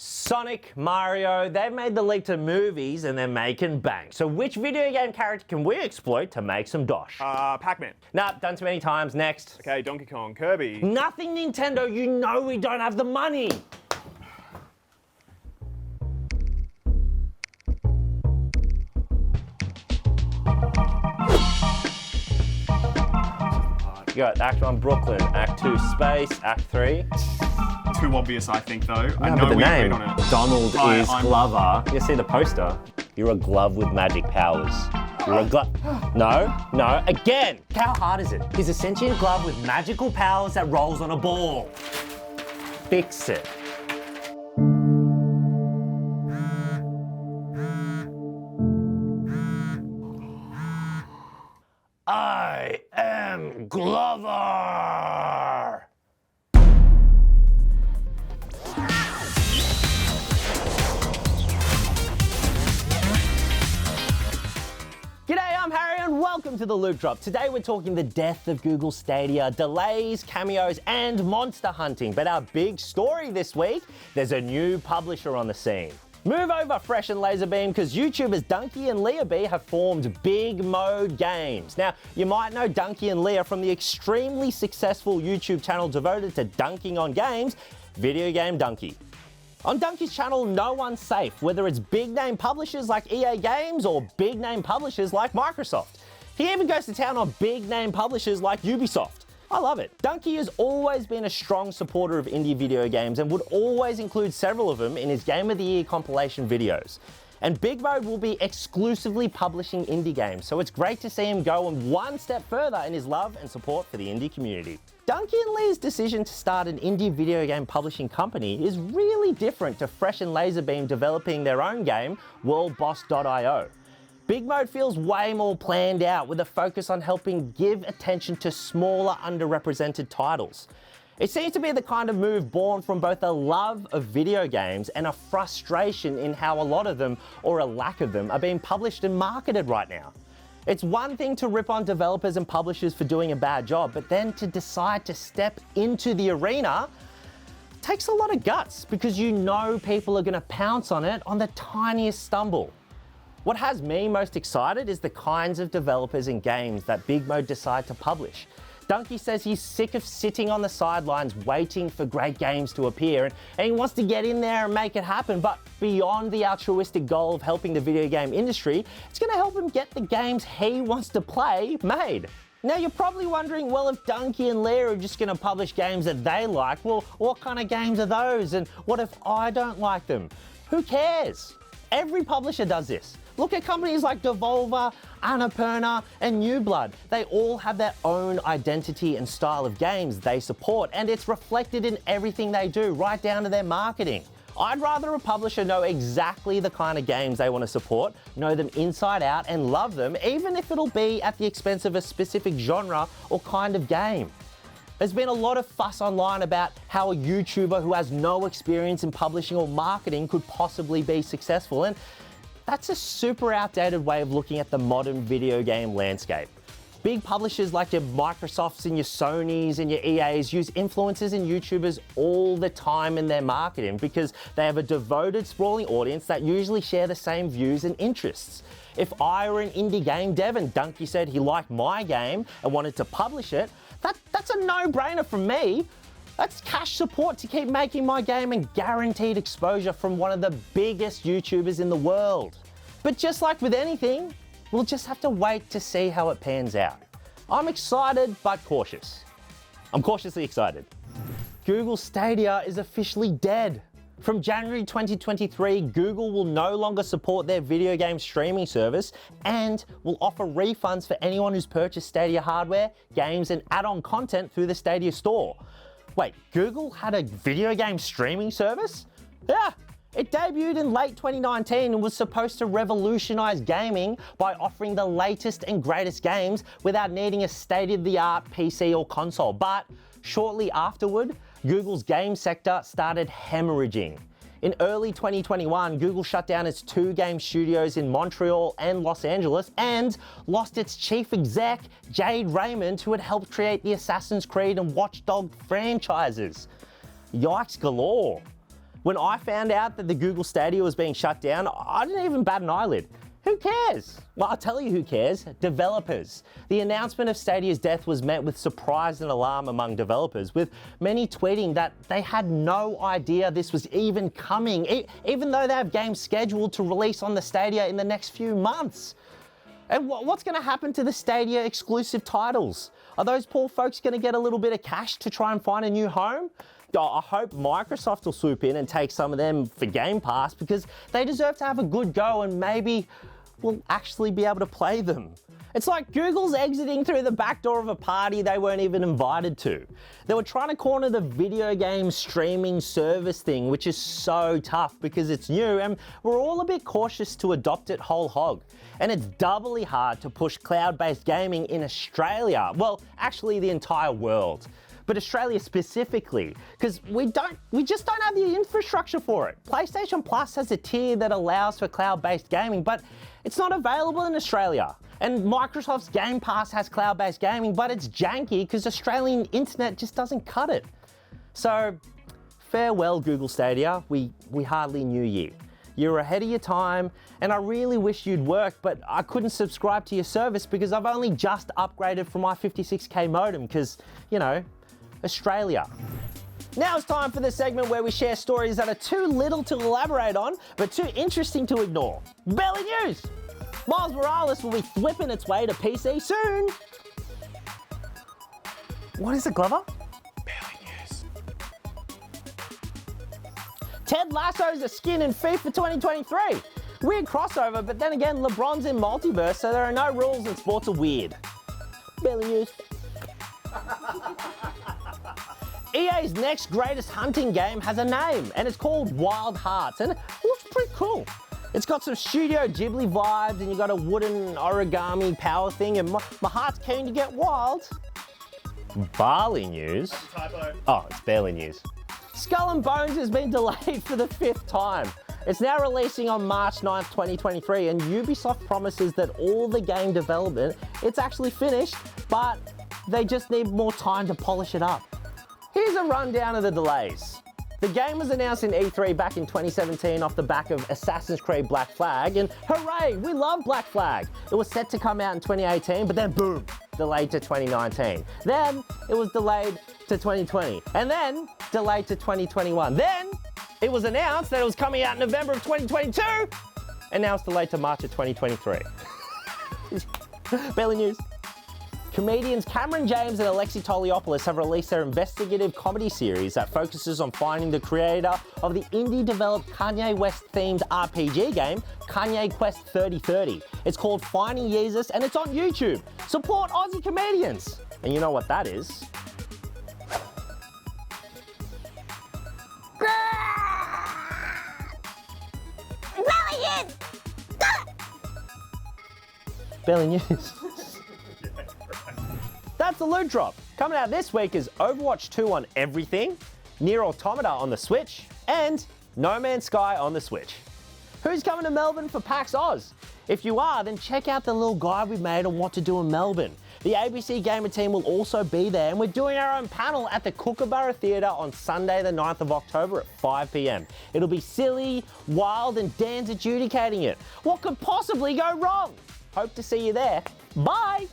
Sonic, Mario, they've made the leap to movies and they're making bank. So which video game character can we exploit to make some dosh? Pac-Man. Nah, done too many times. Next. Okay, Donkey Kong. Kirby. Nothing Nintendo, you know we don't have the money. You got Act 1 Brooklyn, Act 2 Space, Act 3. Too obvious, I think, though. I No, know but the we name, agreed on it. Donald Hi, is I'm- Glover. You see the poster? You're a glove with magic powers. You're a glove. No, again! How hard is it? He's a sentient glove with magical powers that rolls on a ball. Fix it. I am Glover! G'day, I'm Harry and welcome to the Loop Drop. Today we're talking the death of Google Stadia, delays, cameos and monster hunting. But our big story this week, there's a new publisher on the scene. Move over, Fresh and Laserbeam, because YouTubers DUNKEY and Leah B have formed Big Mode Games. Now, you might know DUNKEY and Leah from the extremely successful YouTube channel devoted to dunking on games, VideoGameDunkey. On DUNKEY's channel, no one's safe, whether it's big name publishers like EA Games or big name publishers like Microsoft. He even goes to town on big name publishers like Ubisoft. I love it. DUNKEY has always been a strong supporter of indie video games and would always include several of them in his Game of the Year compilation videos. And Big Mode will be exclusively publishing indie games, so it's great to see him go one step further in his love and support for the indie community. DUNKEY and Lee's decision to start an indie video game publishing company is really different to Fresh and Laserbeam developing their own game, WorldBoss.io. Big Mode feels way more planned out with a focus on helping give attention to smaller underrepresented titles. It seems to be the kind of move born from both a love of video games and a frustration in how a lot of them, or a lack of them, are being published and marketed right now. It's one thing to rip on developers and publishers for doing a bad job, but then to decide to step into the arena takes a lot of guts because you know people are going to pounce on it on the tiniest stumble. What has me most excited is the kinds of developers and games that Big Mode decide to publish. DUNKEY says he's sick of sitting on the sidelines waiting for great games to appear and he wants to get in there and make it happen, but beyond the altruistic goal of helping the video game industry, it's going to help him get the games he wants to play made. Now you're probably wondering, well, if DUNKEY and Leah are just going to publish games that they like, well, what kind of games are those? And what if I don't like them? Who cares? Every publisher does this. Look at companies like Devolver, Annapurna, and New Blood. They all have their own identity and style of games they support, and it's reflected in everything they do, right down to their marketing. I'd rather a publisher know exactly the kind of games they want to support, know them inside out, and love them, even if it'll be at the expense of a specific genre or kind of game. There's been a lot of fuss online about how a YouTuber who has no experience in publishing or marketing could possibly be successful, and that's a super outdated way of looking at the modern video game landscape. Big publishers like your Microsofts and your Sonys and your EAs use influencers and YouTubers all the time in their marketing because they have a devoted, sprawling audience that usually share the same views and interests. If I were an indie game dev and DUNKEY said he liked my game and wanted to publish it, that's a no-brainer from me. That's cash support to keep making my game and guaranteed exposure from one of the biggest YouTubers in the world. But just like with anything, we'll just have to wait to see how it pans out. I'm excited, but cautious. I'm cautiously excited. Google Stadia is officially dead. From January 2023, Google will no longer support their video game streaming service and will offer refunds for anyone who's purchased Stadia hardware, games, and add-on content through the Stadia store. Wait, Google had a video game streaming service? Yeah, it debuted in late 2019 and was supposed to revolutionize gaming by offering the latest and greatest games without needing a state-of-the-art PC or console. But shortly afterward, Google's game sector started hemorrhaging. In early 2021, Google shut down its 2 game studios in Montreal and Los Angeles and lost its chief exec, Jade Raymond, who had helped create the Assassin's Creed and Watch Dogs franchises. Yikes galore. When I found out that the Google Stadia was being shut down, I didn't even bat an eyelid. Who cares? Well, I'll tell you who cares. Developers. The announcement of Stadia's death was met with surprise and alarm among developers, with many tweeting that they had no idea this was even coming, even though they have games scheduled to release on the Stadia in the next few months. And what's going to happen to the Stadia exclusive titles? Are those poor folks going to get a little bit of cash to try and find a new home? I hope Microsoft will swoop in and take some of them for Game Pass, because they deserve to have a good go and maybe we'll actually be able to play them. It's like Google's exiting through the back door of a party they weren't even invited to. They were trying to corner the video game streaming service thing, which is so tough because it's new and we're all a bit cautious to adopt it whole hog. And it's doubly hard to push cloud-based gaming in Australia. Well, actually the entire world. But Australia specifically, because we just don't have the infrastructure for it. PlayStation Plus has a tier that allows for cloud-based gaming, but it's not available in Australia. And Microsoft's Game Pass has cloud-based gaming, but it's janky because Australian internet just doesn't cut it. So, farewell Google Stadia, we hardly knew you. You're ahead of your time, and I really wish you'd work, but I couldn't subscribe to your service because I've only just upgraded from my 56K modem because, you know, Australia. Now it's time for the segment where we share stories that are too little to elaborate on, but too interesting to ignore. Belly News! Miles Morales will be flipping its way to PC soon. What is it, Glover? Belly News. Ted Lasso's a skin in FIFA 2023. Weird crossover, but then again, LeBron's in multiverse, so there are no rules and sports are weird. Belly News. EA's next greatest hunting game has a name, and it's called Wild Hearts, and it looks pretty cool. It's got some Studio Ghibli vibes, and you got a wooden origami power thing, and my heart's keen to get wild. Barley News? Typo. Oh, it's barely news. Skull and Bones has been delayed for the 5th time. It's now releasing on March 9th, 2023, and Ubisoft promises that all the game development, it's actually finished, but they just need more time to polish it up. Here's a rundown of the delays. The game was announced in E3 back in 2017 off the back of Assassin's Creed Black Flag, and hooray, we love Black Flag. It was set to come out in 2018, but then boom, delayed to 2019. Then it was delayed to 2020, and then delayed to 2021. Then it was announced that it was coming out in November of 2022, and now it's delayed to March of 2023. Belly News. Comedians Cameron James and Alexi Toliopoulos have released their investigative comedy series that focuses on finding the creator of the indie-developed Kanye West-themed RPG game, Kanye Quest 3030. It's called Finding Jesus, and it's on YouTube. Support Aussie comedians! And you know what that is? Belly News. That's the Loot Drop. Coming out this week is Overwatch 2 on everything, Nier Automata on the Switch, and No Man's Sky on the Switch. Who's coming to Melbourne for PAX Oz? If you are, then check out the little guide we made on what to do in Melbourne. The ABC Gamer team will also be there, and we're doing our own panel at the Kookaburra Theatre on Sunday the 9th of October at 5 p.m. It'll be silly, wild, and Dan's adjudicating it. What could possibly go wrong? Hope to see you there. Bye!